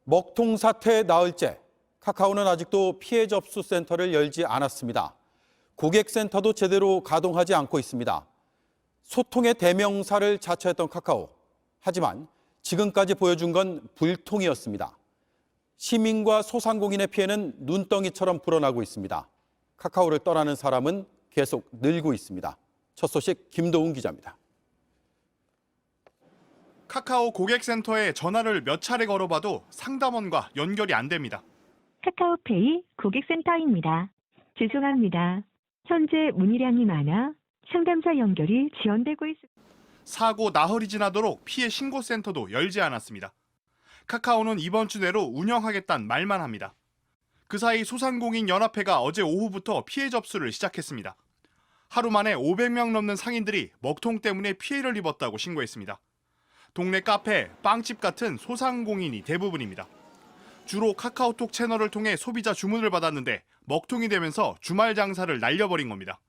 먹통 사태 나흘째, 카카오는 아직도 피해 접수 센터를 열지 않았습니다. 고객센터도 제대로 가동하지 않고 있습니다. 소통의 대명사를 자처했던 카카오. 하지만 지금까지 보여준 건 불통이었습니다. 시민과 소상공인의 피해는 눈덩이처럼 불어나고 있습니다. 카카오를 떠나는 사람은 계속 늘고 있습니다. 첫 소식 김도훈 기자입니다. 카카오 고객센터에 전화를 몇 차례 걸어봐도 상담원과 연결이 안 됩니다. 카카오페이 고객센터입니다. 죄송합니다. 현재 문의량이 많아 상담사 연결이 지연되고 있습니다. 사고 나흘이 지나도록 피해 신고센터도 열지 않았습니다. 카카오는 이번 주 내로 운영하겠다는 말만 합니다. 그 사이 소상공인 연합회가 어제 오후부터 피해 접수를 시작했습니다. 하루 만에 500명 넘는 상인들이 먹통 때문에 피해를 입었다고 신고했습니다. 동네 카페, 빵집 같은 소상공인이 대부분입니다. 주로 카카오톡 채널을 통해 소비자 주문을 받았는데 먹통이 되면서 주말 장사를 날려버린 겁니다.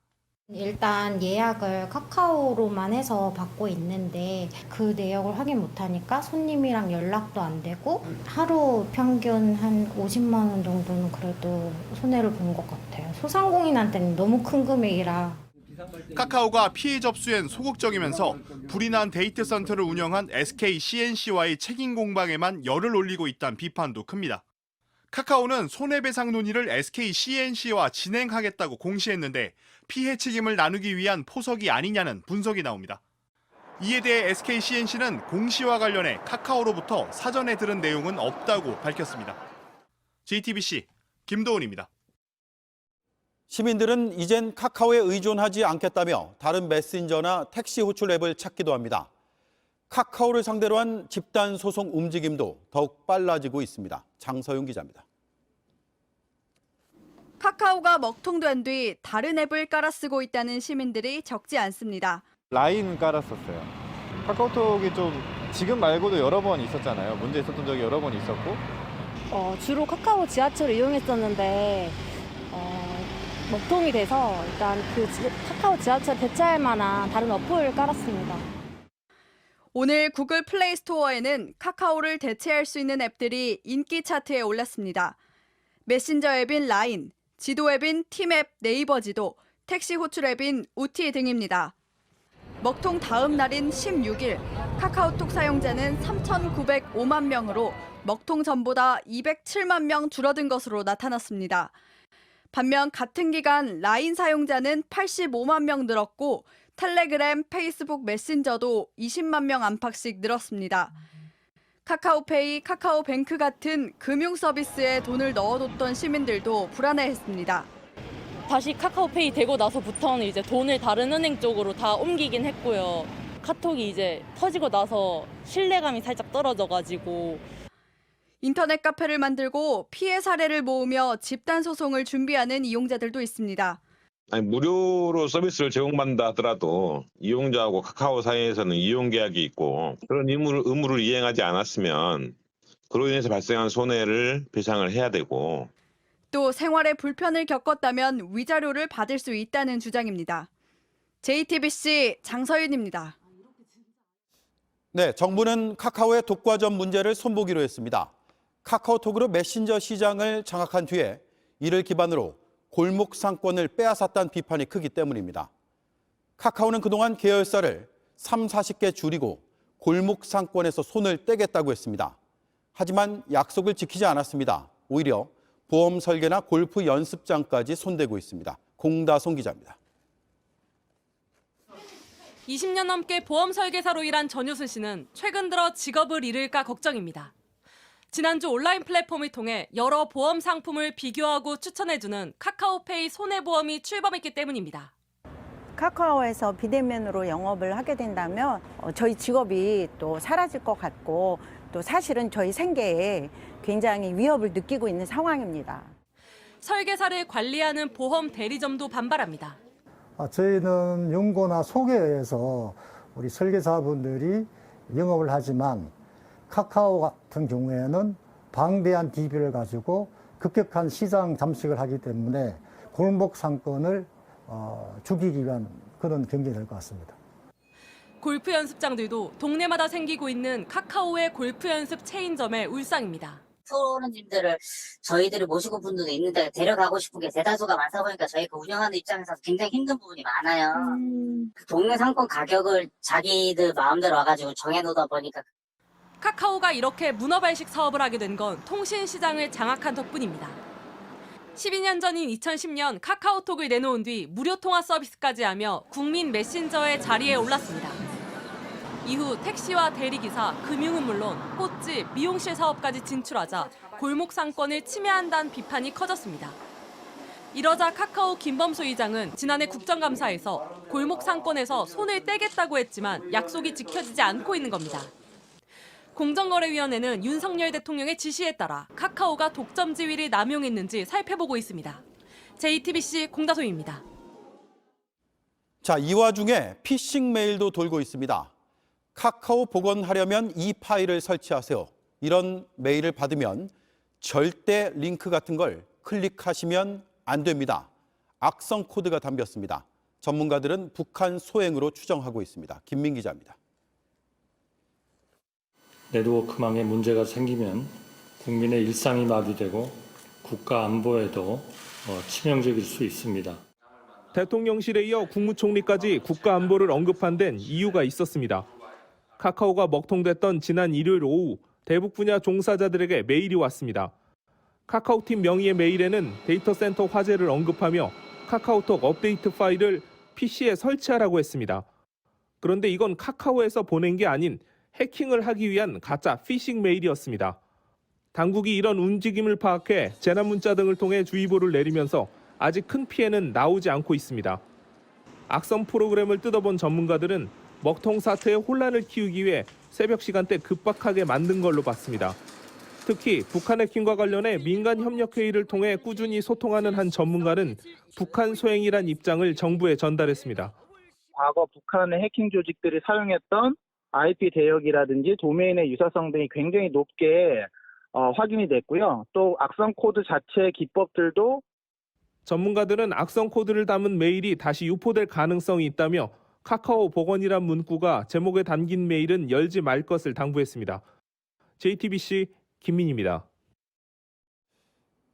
일단 예약을 카카오로만 해서 받고 있는데 그 내역을 확인 못하니까 손님이랑 연락도 안 되고 하루 평균 한 50만 원 정도는 그래도 손해를 본 것 같아요. 소상공인한테는 너무 큰 금액이라. 카카오가 피해 접수엔 소극적이면서 불이 난 데이트 센터를 운영한 SK CNC와의 책임 공방에만 열을 올리고 있다는 비판도 큽니다. 카카오는 손해배상 논의를 SK CNC와 진행하겠다고 공시했는데 피해 책임을 나누기 위한 포석이 아니냐는 분석이 나옵니다. 이에 대해 SK CNC는 공시와 관련해 카카오로부터 사전에 들은 내용은 없다고 밝혔습니다. JTBC 김도훈입니다. 시민들은 이젠 카카오에 의존하지 않겠다며 다른 메신저나 택시 호출 앱을 찾기도 합니다. 카카오를 상대로 한 집단 소송 움직임도 더욱 빨라지고 있습니다. 장서윤 기자입니다. 카카오가 먹통된 뒤 다른 앱을 깔아 쓰고 있다는 시민들이 적지 않습니다. 라인 깔았었어요. 카카오톡이 좀 지금 말고도 여러 번 있었잖아요. 문제 있었던 적이 여러 번 있었고. 주로 카카오 지하철을 이용했었는데 먹통이 돼서 일단 카카오 지하철 대체할 만한 다른 어플을 깔았습니다. 오늘 구글 플레이 스토어에는 카카오를 대체할 수 있는 앱들이 인기 차트에 올랐습니다. 메신저 앱인 라인, 지도 앱인 팀앱 네이버 지도, 택시 호출 앱인 우티 등입니다. 먹통 다음 날인 16일, 카카오톡 사용자는 3,905만 명으로 먹통 전보다 207만 명 줄어든 것으로 나타났습니다. 반면 같은 기간 라인 사용자는 85만 명 늘었고 텔레그램, 페이스북 메신저도 20만 명 안팎씩 늘었습니다. 카카오페이, 카카오뱅크 같은 금융 서비스에 돈을 넣어뒀던 시민들도 불안해했습니다. 다시 카카오페이 되고 나서부터는 이제 돈을 다른 은행 쪽으로 다 옮기긴 했고요. 카톡이 이제 터지고 나서 신뢰감이 살짝 떨어져가지고 인터넷 카페를 만들고 피해 사례를 모으며 집단 소송을 준비하는 이용자들도 있습니다. 무료로 서비스를 제공받는다 하더라도 이용자하고 카카오 사이에서는 이용 계약이 있고 그런 의무를 이행하지 않았으면 그로 인해서 발생한 손해를 배상을 해야 되고 또 생활에 불편을 겪었다면 위자료를 받을 수 있다는 주장입니다. JTBC 장서윤입니다. 네, 정부는 카카오의 독과점 문제를 손보기로 했습니다. 카카오톡으로 메신저 시장을 장악한 뒤에 이를 기반으로 골목 상권을 빼앗았다는 비판이 크기 때문입니다. 카카오는 그동안 계열사를 30-40개 줄이고 골목 상권에서 손을 떼겠다고 했습니다. 하지만 약속을 지키지 않았습니다. 오히려 보험 설계나 골프 연습장까지 손대고 있습니다. 공다송 기자입니다. 20년 넘게 보험 설계사로 일한 전효순 씨는 최근 들어 직업을 잃을까 걱정입니다. 지난주 온라인 플랫폼을 통해 여러 보험 상품을 비교하고 추천해주는 카카오페이 손해보험이 출범했기 때문입니다. 카카오에서 비대면으로 영업을 하게 된다면 저희 직업이 또 사라질 것 같고 또 사실은 저희 생계에 굉장히 위협을 느끼고 있는 상황입니다. 설계사를 관리하는 보험 대리점도 반발합니다. 저희는 연고나 소개에 의해서 우리 설계사분들이 영업을 하지만 카카오 같은 경우에는 방대한 DB를 가지고 급격한 시장 잠식을 하기 때문에 골목 상권을 죽이기 위한 그런 경쟁이 될 것 같습니다. 골프 연습장들도 동네마다 생기고 있는 카카오의 골프 연습 체인점의 울상입니다. 프로님들을 저희들이 모시고 온 분들도 있는데 데려가고 싶은 게 대다수가 많다 보니까 저희가 운영하는 입장에서 굉장히 힘든 부분이 많아요. 그 동네 상권 가격을 자기들 마음대로 와가지고 정해놓다 보니까 카카오가 이렇게 문어발식 사업을 하게 된 건 통신 시장을 장악한 덕분입니다. 12년 전인 2010년 카카오톡을 내놓은 뒤 무료 통화 서비스까지 하며 국민 메신저의 자리에 올랐습니다. 이후 택시와 대리기사, 금융은 물론 꽃집, 미용실 사업까지 진출하자 골목 상권을 침해한다는 비판이 커졌습니다. 이러자 카카오 김범수 이장은 지난해 국정감사에서 골목 상권에서 손을 떼겠다고 했지만 약속이 지켜지지 않고 있는 겁니다. 공정거래위원회는 윤석열 대통령의 지시에 따라 카카오가 독점 지위를 남용했는지 살펴보고 있습니다. JTBC 공다소입니다. 자, 이 와중에 피싱 메일도 돌고 있습니다. 카카오 복원하려면 이 파일을 설치하세요. 이런 메일을 받으면 절대 링크 같은 걸 클릭하시면 안 됩니다. 악성 코드가 담겼습니다. 전문가들은 북한 소행으로 추정하고 있습니다. 김민 기자입니다. 네트워크망에 문제가 생기면 국민의 일상이 마비되고 국가 안보에도 치명적일 수 있습니다. 대통령실에 이어 국무총리까지 국가 안보를 언급한 데는 이유가 있었습니다. 카카오가 먹통됐던 지난 일요일 오후 대북 분야 종사자들에게 메일이 왔습니다. 카카오팀 명의의 메일에는 데이터 센터 화재를 언급하며 카카오톡 업데이트 파일을 PC에 설치하라고 했습니다. 그런데 이건 카카오에서 보낸 게 아닌 해킹을 하기 위한 가짜 피싱 메일이었습니다. 당국이 이런 움직임을 파악해 재난 문자 등을 통해 주의보를 내리면서 아직 큰 피해는 나오지 않고 있습니다. 악성 프로그램을 뜯어본 전문가들은 먹통 사태에 혼란을 키우기 위해 새벽 시간대 급박하게 만든 걸로 봤습니다. 특히 북한 해킹과 관련해 민간 협력 회의를 통해 꾸준히 소통하는 한 전문가는 북한 소행이란 입장을 정부에 전달했습니다. 과거 북한의 해킹 조직들이 사용했던 IP 대역이라든지 도메인의 유사성 등이 굉장히 높게 확인이 됐고요. 또 악성 코드 자체의 기법들도 전문가들은 악성 코드를 담은 메일이 다시 유포될 가능성이 있다며 카카오 복원이란 문구가 제목에 담긴 메일은 열지 말 것을 당부했습니다. JTBC 김민입니다.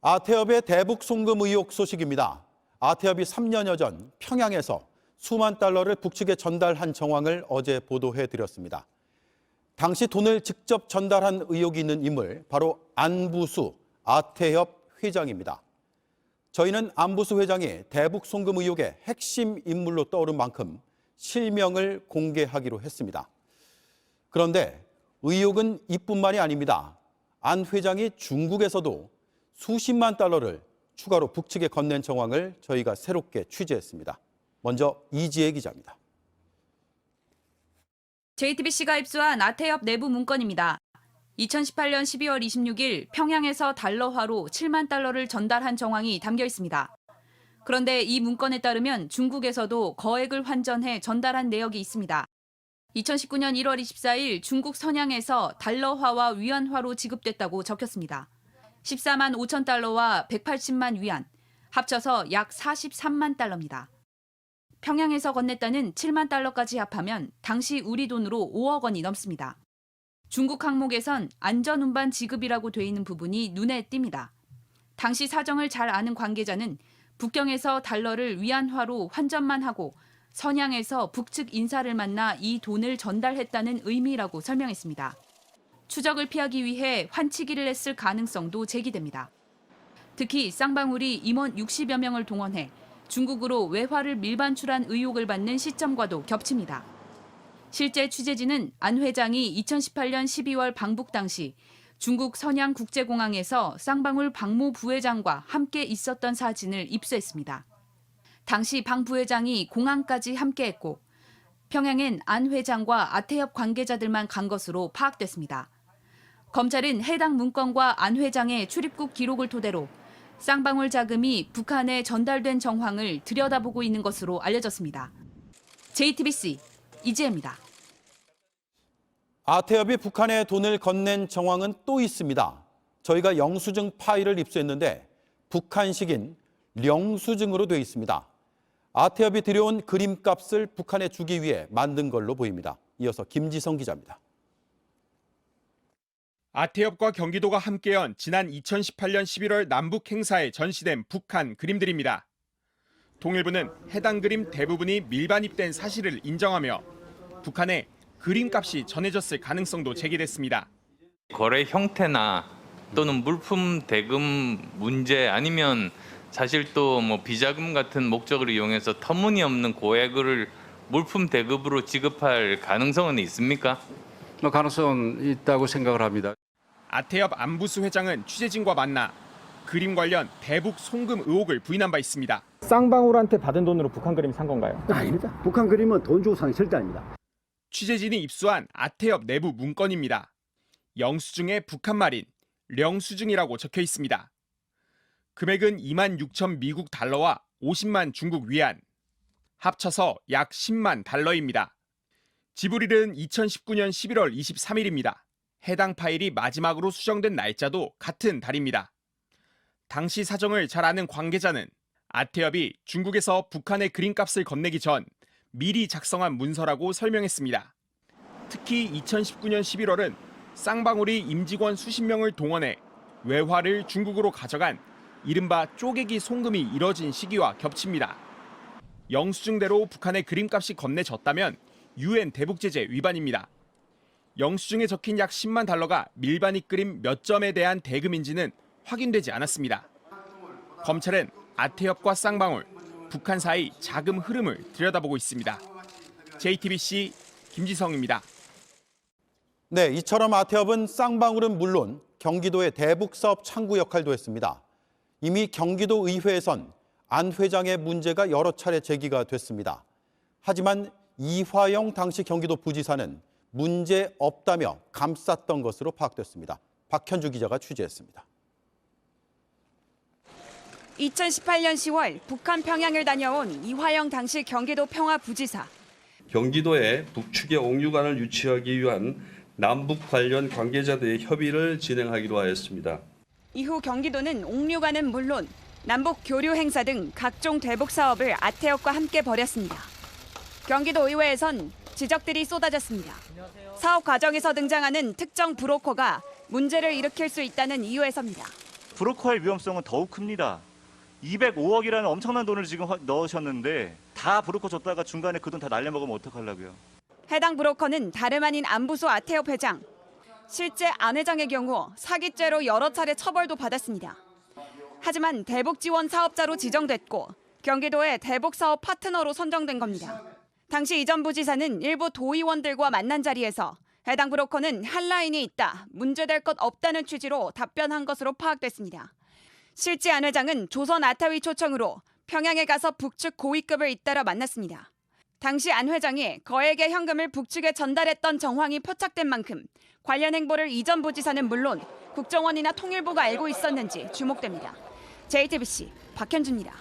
아태협의 대북 송금 의혹 소식입니다. 아태협이 3년여 전 평양에서 수만 달러를 북측에 전달한 정황을 어제 보도해드렸습니다. 당시 돈을 직접 전달한 의혹이 있는 인물, 바로 안부수 아태협 회장입니다. 저희는 안부수 회장이 대북 송금 의혹의 핵심 인물로 떠오른 만큼 실명을 공개하기로 했습니다. 그런데 의혹은 이뿐만이 아닙니다. 안 회장이 중국에서도 수십만 달러를 추가로 북측에 건넨 정황을 저희가 새롭게 취재했습니다. 먼저 이지혜 기자입니다. JTBC가 입수한 아태협 내부 문건입니다. 2018년 12월 26일 평양에서 달러화로 7만 달러를 전달한 정황이 담겨 있습니다. 그런데 이 문건에 따르면 중국에서도 거액을 환전해 전달한 내역이 있습니다. 2019년 1월 24일 중국 선양에서 달러화와 위안화로 지급됐다고 적혔습니다. 14만 5천 달러와 180만 위안, 합쳐서 약 43만 달러입니다. 평양에서 건넸다는 7만 달러까지 합하면 당시 우리 돈으로 5억 원이 넘습니다. 중국 항목에선 안전운반 지급이라고 돼 있는 부분이 눈에 띕니다. 당시 사정을 잘 아는 관계자는 북경에서 달러를 위안화로 환전만 하고 선양에서 북측 인사를 만나 이 돈을 전달했다는 의미라고 설명했습니다. 추적을 피하기 위해 환치기를 했을 가능성도 제기됩니다. 특히 쌍방울이 임원 60여 명을 동원해 중국으로 외화를 밀반출한 의혹을 받는 시점과도 겹칩니다. 실제 취재진은 안 회장이 2018년 12월 방북 당시 중국 선양 국제공항에서 쌍방울 박모 부회장과 함께 있었던 사진을 입수했습니다. 당시 방 부회장이 공항까지 함께했고 평양엔 안 회장과 아태협 관계자들만 간 것으로 파악됐습니다. 검찰은 해당 문건과 안 회장의 출입국 기록을 토대로 쌍방울 자금이 북한에 전달된 정황을 들여다보고 있는 것으로 알려졌습니다. JTBC 이지혜입니다. 아태협이 북한에 돈을 건넨 정황은 또 있습니다. 저희가 영수증 파일을 입수했는데 북한식인 령수증으로 되어 있습니다. 아태협이 들여온 그림값을 북한에 주기 위해 만든 걸로 보입니다. 이어서 김지성 기자입니다. 아태협과 경기도가 함께한 지난 2018년 11월 남북 행사에 전시된 북한 그림들입니다. 통일부는 해당 그림 대부분이 밀반입된 사실을 인정하며 북한에 그림값이 전해졌을 가능성도 제기됐습니다. 거래 형태나 또는 물품 대금 문제 아니면 사실 또 뭐 비자금 같은 목적을 이용해서 터무니없는 고액을 물품 대금으로 지급할 가능성은 있습니까? 가능성은 있다고 생각을 합니다. 아태협 안부수 회장은 취재진과 만나 그림 관련 대북 송금 의혹을 부인한 바 있습니다. 쌍방울한테 받은 돈으로 북한 그림 산 건가요? 아닙니다. 북한 그림은 돈 주고 산 게 절대 아닙니다. 취재진이 입수한 아태협 내부 문건입니다. 영수증에 북한말인 령수증이라고 적혀 있습니다. 금액은 2만 6천 미국 달러와 50만 중국 위안, 합쳐서 약 10만 달러입니다. 지불일은 2019년 11월 23일입니다. 해당 파일이 마지막으로 수정된 날짜도 같은 달입니다. 당시 사정을 잘 아는 관계자는 아태협이 중국에서 북한의 그림값을 건네기 전 미리 작성한 문서라고 설명했습니다. 특히 2019년 11월은 쌍방울이 임직원 수십 명을 동원해 외화를 중국으로 가져간 이른바 쪼개기 송금이 이뤄진 시기와 겹칩니다. 영수증대로 북한의 그림값이 건네졌다면 UN 대북제재 위반입니다. 영수증에 적힌 약 10만 달러가 밀반입 그림 몇 점에 대한 대금인지는 확인되지 않았습니다. 검찰은 아태협과 쌍방울, 북한 사이 자금 흐름을 들여다보고 있습니다. JTBC 김지성입니다. 네, 이처럼 아태협은 쌍방울은 물론 경기도의 대북사업 창구 역할도 했습니다. 이미 경기도 의회에선 안 회장의 문제가 여러 차례 제기가 됐습니다. 하지만 이화영 당시 경기도 부지사는 문제 없다며 감쌌던 것으로 파악됐습니다. 박현주 기자가 취재했습니다. 2018년 10월 북한 평양을 다녀온 이화영 당시 경기도 평화부지사. 경기도의 북측의 옥류관을 유치하기 위한 남북 관련 관계자들의 협의를 진행하기로 하였습니다. 이후 경기도는 옥류관은 물론 남북 교류 행사 등 각종 대북 사업을 아태협과 함께 벌였습니다. 경기도 의회에선 지적들이 쏟아졌습니다. 사업 과정에서 등장하는 특정 브로커가 문제를 일으킬 수 있다는 이유에서입니다. 브로커의 위험성은 더욱 큽니다. 205억이라는 엄청난 돈을 지금 넣으셨는데 다 브로커 줬다가 중간에 그 돈 다 날려먹으면 어떡하려고요. 해당 브로커는 다름 아닌 안부수 아태협 회장. 실제 안 회장의 경우 사기죄로 여러 차례 처벌도 받았습니다. 하지만 대북 지원 사업자로 지정됐고 경기도의 대북 사업 파트너로 선정된 겁니다. 당시 이전 부지사는 일부 도의원들과 만난 자리에서 해당 브로커는 할 라인이 있다, 문제될 것 없다는 취지로 답변한 것으로 파악됐습니다. 실제 안 회장은 조선 아타위 초청으로 평양에 가서 북측 고위급을 잇따라 만났습니다. 당시 안 회장이 거액의 현금을 북측에 전달했던 정황이 포착된 만큼 관련 행보를 이전 부지사는 물론 국정원이나 통일부가 알고 있었는지 주목됩니다. JTBC 박현주입니다.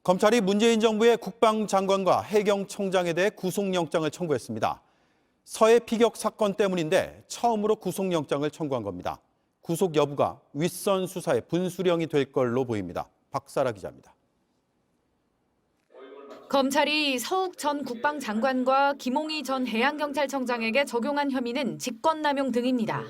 검찰이 문재인 정부의 국방장관과 해경청장에 대해 구속영장을 청구했습니다. 서해 피격 사건 때문인데 처음으로 구속영장을 청구한 겁니다. 구속 여부가 윗선 수사의 분수령이 될 걸로 보입니다. 박사라 기자입니다. 검찰이 서욱 전 국방장관과 김홍희 전 해양경찰청장에게 적용한 혐의는 직권남용 등입니다.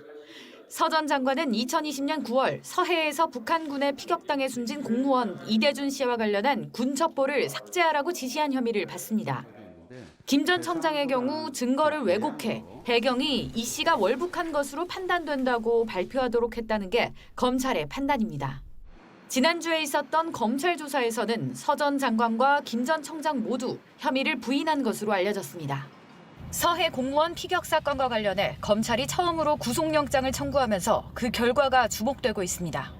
서 전 장관은 2020년 9월 서해에서 북한군에 피격당해 숨진 공무원 이대준 씨와 관련한 군 첩보를 삭제하라고 지시한 혐의를 받습니다. 김 전 청장의 경우 증거를 왜곡해 해경이 이 씨가 월북한 것으로 판단된다고 발표하도록 했다는 게 검찰의 판단입니다. 지난주에 있었던 검찰 조사에서는 서 전 장관과 김 전 청장 모두 혐의를 부인한 것으로 알려졌습니다. 서해 공무원 피격 사건과 관련해 검찰이 처음으로 구속영장을 청구하면서 그 결과가 주목되고 있습니다.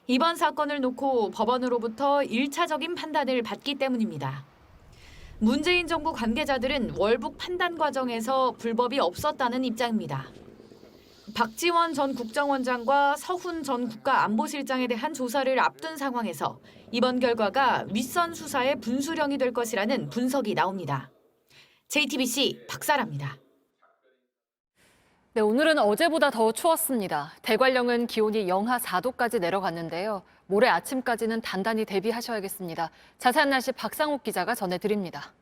이번 사건을 놓고 법원으로부터 1차적인 판단을 받기 때문입니다. 문재인 정부 관계자들은 월북 판단 과정에서 불법이 없었다는 입장입니다. 박지원 전 국정원장과 서훈 전 국가안보실장에 대한 조사를 앞둔 상황에서 이번 결과가 윗선 수사의 분수령이 될 것이라는 분석이 나옵니다. JTBC 박사라입니다. 네, 오늘은 어제보다 더 추웠습니다. 대관령은 기온이 영하 4도까지 내려갔는데요. 모레 아침까지는 단단히 대비하셔야겠습니다. 자세한 날씨 박상욱 기자가 전해드립니다.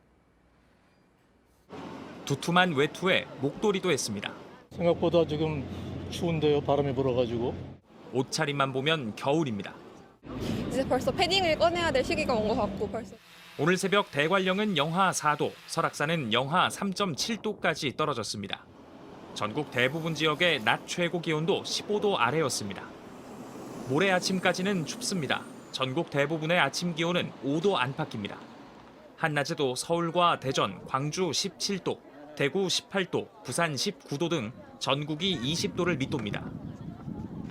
두툼한 외투에 목도리도 했습니다. 생각보다 지금 추운데요. 바람이 불어가지고. 옷차림만 보면 겨울입니다. 이제 벌써 패딩을 꺼내야 될 시기가 온 것 같고 벌써. 오늘 새벽 대관령은 영하 4도, 설악산은 영하 3.7도까지 떨어졌습니다. 전국 대부분 지역의 낮 최고 기온도 15도 아래였습니다. 모레 아침까지는 춥습니다. 전국 대부분의 아침 기온은 5도 안팎입니다. 한낮에도 서울과 대전, 광주 17도, 대구 18도, 부산 19도 등 전국이 20도를 밑돕니다.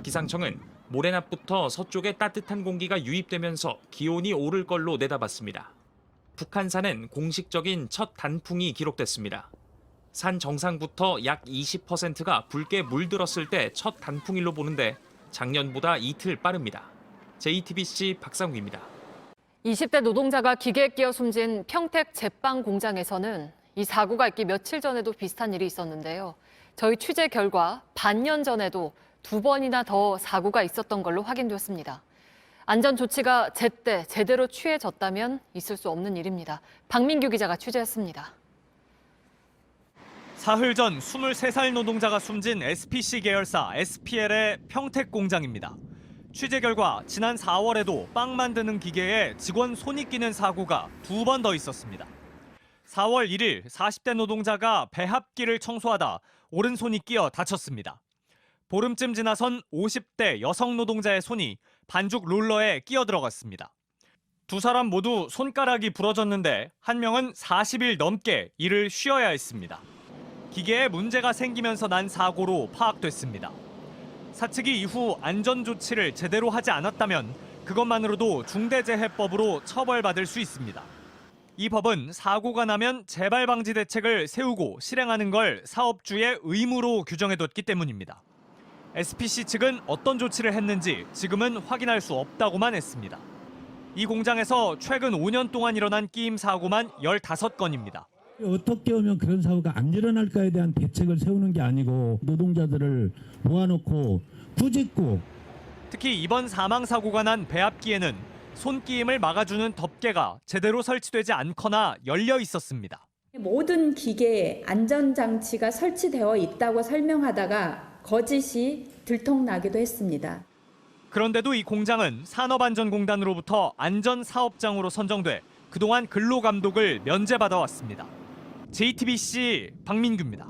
기상청은 모레 낮부터 서쪽에 따뜻한 공기가 유입되면서 기온이 오를 걸로 내다봤습니다. 북한산엔 공식적인 첫 단풍이 기록됐습니다. 산 정상부터 약 20%가 붉게 물들었을 때 첫 단풍일로 보는데 작년보다 이틀 빠릅니다. JTBC 박상우입니다. 20대 노동자가 기계에 끼어 숨진 평택 제빵 공장에서는 이 사고가 있기 며칠 전에도 비슷한 일이 있었는데요. 저희 취재 결과 반년 전에도 2번이나 더 사고가 있었던 걸로 확인됐습니다. 안전 조치가 제때 제대로 취해졌다면 있을 수 없는 일입니다. 박민규 기자가 취재했습니다. 사흘 전 23살 노동자가 숨진 SPC 계열사 SPL의 평택 공장입니다. 취재 결과 지난 4월에도 빵 만드는 기계에 직원 손이 끼는 사고가 2번 더 있었습니다. 4월 1일 40대 노동자가 배합기를 청소하다 오른손이 끼어 다쳤습니다. 보름쯤 지나선 50대 여성 노동자의 손이 반죽 롤러에 끼어 들어갔습니다. 두 사람 모두 손가락이 부러졌는데 한 명은 40일 넘게 일을 쉬어야 했습니다. 기계에 문제가 생기면서 난 사고로 파악됐습니다. 사측이 이후 안전조치를 제대로 하지 않았다면 그것만으로도 중대재해법으로 처벌받을 수 있습니다. 이 법은 사고가 나면 재발 방지 대책을 세우고 실행하는 걸 사업주의 의무로 규정해뒀기 때문입니다. SPC 측은 어떤 조치를 했는지 지금은 확인할 수 없다고만 했습니다. 이 공장에서 최근 5년 동안 일어난 끼임 사고만 15건입니다. 어떻게 하면 그런 사고가 안 일어날까에 대한 대책을 세우는 게 아니고 노동자들을 모아놓고 꾸짖고, 특히 이번 사망 사고가 난 배합기에는 손끼임을 막아주는 덮개가 제대로 설치되지 않거나 열려 있었습니다. 모든 기계에 안전장치가 설치되어 있다고 설명하다가 거짓이 들통나기도 했습니다. 그런데도 이 공장은 산업안전공단으로부터 안전사업장으로 선정돼 그동안 근로감독을 면제받아왔습니다. JTBC 박민규입니다.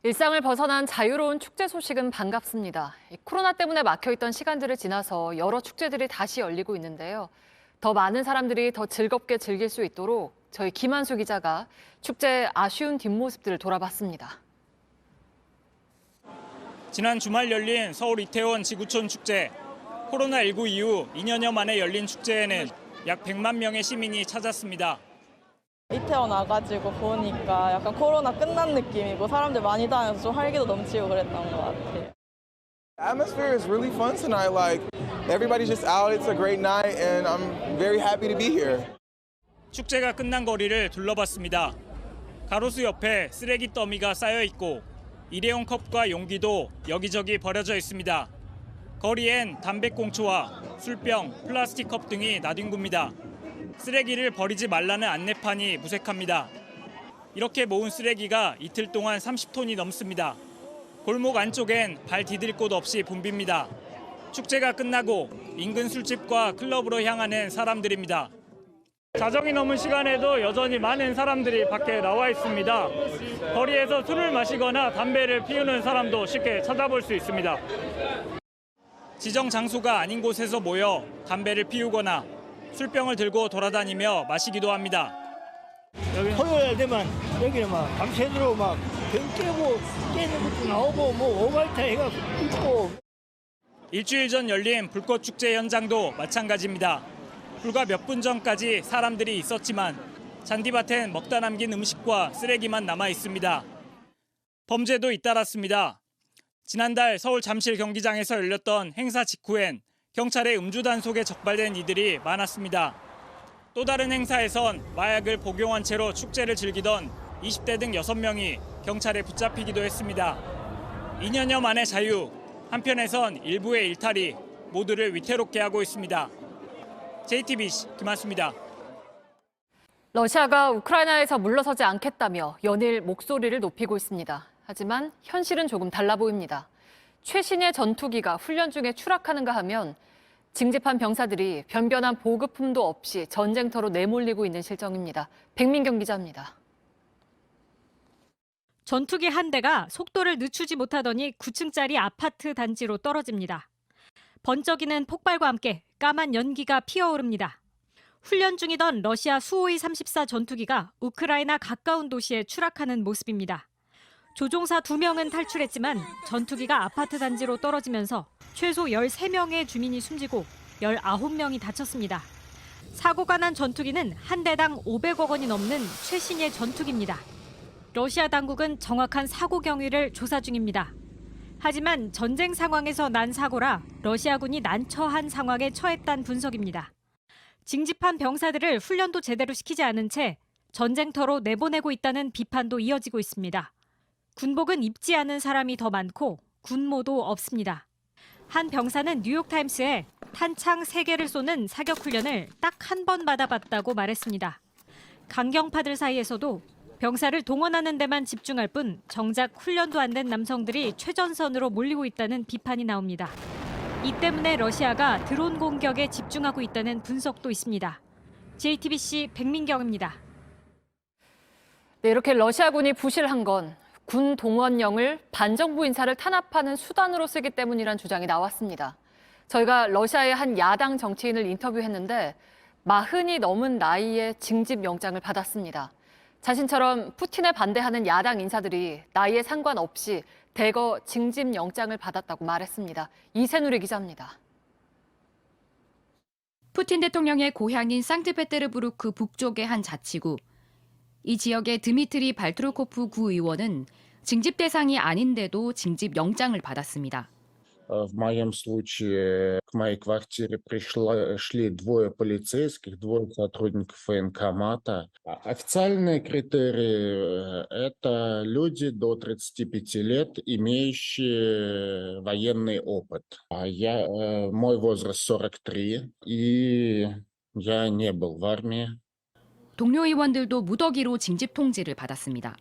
일상을 벗어난 자유로운 축제 소식은 반갑습니다. 코로나 때문에 막혀있던 시간들을 지나서 여러 축제들이 다시 열리고 있는데요. 더 많은 사람들이 더 즐겁게 즐길 수 있도록 저희 김한수 기자가 축제의 아쉬운 뒷모습들을 돌아봤습니다. 지난 주말 열린 서울 이태원 지구촌 축제. 코로나19 이후 2년여 만에 열린 축제에는 약 100만 명의 시민이 찾았습니다. 이태원 와가지고 보니까 약간 코로나 끝난 느낌이고 사람들 많이 다녀서 좀 활기도 넘치고 그랬던 것 같아요. The atmosphere is really fun tonight. Like everybody's just out. It's a great night, and I'm very happy to be here. 축제가 끝난 거리를 둘러봤습니다. 가로수 옆에 쓰레기 더미가 쌓여 있고 일회용 컵과 용기도 여기저기 버려져 있습니다. 거리엔 담배꽁초와 술병, 플라스틱 컵 등이 나뒹굽니다. 쓰레기를 버리지 말라는 안내판이 무색합니다. 이렇게 모은 쓰레기가 이틀 동안 30톤이 넘습니다. 골목 안쪽엔 발 디딜 곳 없이 붐빕니다. 축제가 끝나고 인근 술집과 클럽으로 향하는 사람들입니다. 자정이 넘은 시간에도 여전히 많은 사람들이 밖에 나와 있습니다. 거리에서 술을 마시거나 담배를 피우는 사람도 쉽게 찾아볼 수 있습니다. 지정 장소가 아닌 곳에서 모여 담배를 피우거나 술병을 들고 돌아다니며 마시기도 합니다. 토요일 되면 여기는 막 밤새도록 막 병 깨고 깨는 것도 나오고 뭐 오발타 해가지고 있고. 일주일 전 열린 불꽃축제 현장도 마찬가지입니다. 불과 몇 분 전까지 사람들이 있었지만 잔디밭엔 먹다 남긴 음식과 쓰레기만 남아 있습니다. 범죄도 잇따랐습니다. 지난달 서울 잠실 경기장에서 열렸던 행사 직후엔 경찰의 음주 단속에 적발된 이들이 많았습니다. 또 다른 행사에선 마약을 복용한 채로 축제를 즐기던 20대 등 6명이 경찰에 붙잡히기도 했습니다. 2년여 만의 자유, 한편에선 일부의 일탈이 모두를 위태롭게 하고 있습니다. JTBC 김한수입니다. 러시아가 우크라이나에서 물러서지 않겠다며 연일 목소리를 높이고 있습니다. 하지만 현실은 조금 달라 보입니다. 최신의 전투기가 훈련 중에 추락하는가 하면 징집한 병사들이 변변한 보급품도 없이 전쟁터로 내몰리고 있는 실정입니다. 백민경 기자입니다. 전투기 한 대가 속도를 늦추지 못하더니 9층짜리 아파트 단지로 떨어집니다. 번쩍이는 폭발과 함께 까만 연기가 피어오릅니다. 훈련 중이던 러시아 수호이 34 전투기가 우크라이나 가까운 도시에 추락하는 모습입니다. 조종사 2명은 탈출했지만 전투기가 아파트 단지로 떨어지면서 최소 13명의 주민이 숨지고 19명이 다쳤습니다. 사고가 난 전투기는 한 대당 500억 원이 넘는 최신의 전투기입니다. 러시아 당국은 정확한 사고 경위를 조사 중입니다. 하지만 전쟁 상황에서 난 사고라 러시아군이 난처한 상황에 처했다는 분석입니다. 징집한 병사들을 훈련도 제대로 시키지 않은 채 전쟁터로 내보내고 있다는 비판도 이어지고 있습니다. 군복은 입지 않은 사람이 더 많고 군모도 없습니다. 한 병사는 뉴욕타임스에 탄창 3개를 쏘는 사격 훈련을 딱 한 번 받아봤다고 말했습니다. 강경파들 사이에서도 병사를 동원하는 데만 집중할 뿐 정작 훈련도 안 된 남성들이 최전선으로 몰리고 있다는 비판이 나옵니다. 이 때문에 러시아가 드론 공격에 집중하고 있다는 분석도 있습니다. JTBC 백민경입니다. 네, 이렇게 러시아군이 부실한 건 군 동원령을 반정부 인사를 탄압하는 수단으로 쓰기 때문이란 주장이 나왔습니다. 저희가 러시아의 한 야당 정치인을 인터뷰했는데 40이 넘은 나이에 징집 영장을 받았습니다. 자신처럼 푸틴에 반대하는 야당 인사들이 나이에 상관없이 대거 징집 영장을 받았다고 말했습니다. 이세누리 기자입니다. 푸틴 대통령의 고향인 상트페테르부르크 북쪽의 한 자치구. 이 지역의 드미트리 발트로코프 구의원은 징집 대상이 아닌데도 징집 영장을 받았습니다. В моем случае к моей квартире шли двое полицейских, двое сотрудников военкомата. Официальные критерии – это люди до 35 лет, имеющие военный опыт. Мой возраст 43, и я не был в армии. 동료 의원들도 무더기로 징집 통지를 받았습니다.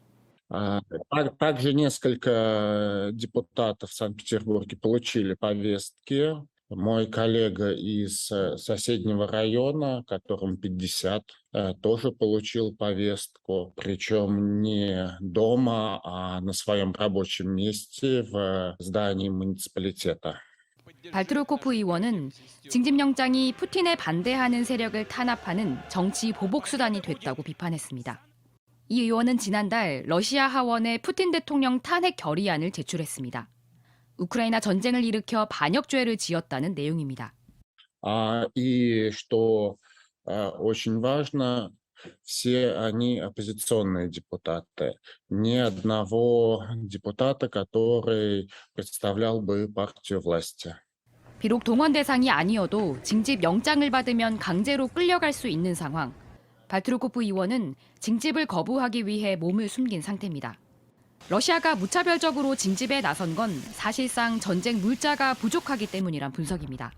Также несколько депутатов в Санкт-Петербурге получили повестки. Мой коллега из соседнего района, которому 50, тоже получил повестку, причем не дома, а на своем рабочем месте в здании муниципалитета. 발트로코프 의원은 징집영장이 푸틴에 반대하는 세력을 탄압하는 정치 보복수단이 됐다고 비판했습니다. 이 의원은 지난달 러시아 하원에 푸틴 대통령 탄핵 결의안을 제출했습니다. 우크라이나 전쟁을 일으켜 반역죄를 지었다는 내용입니다. И что очень важно, все они оппозиционные депутаты. Ни одного депутата, который представлял бы партию власти. 비록 동원 대상이 아니어도 징집 영장을 받으면 강제로 끌려갈 수 있는 상황. 발트로코프 의원은 징집을 거부하기 위해 몸을 숨긴 상태입니다. 러시아가 무차별적으로 징집에 나선 건 사실상 전쟁 물자가 부족하기 때문이란 분석입니다.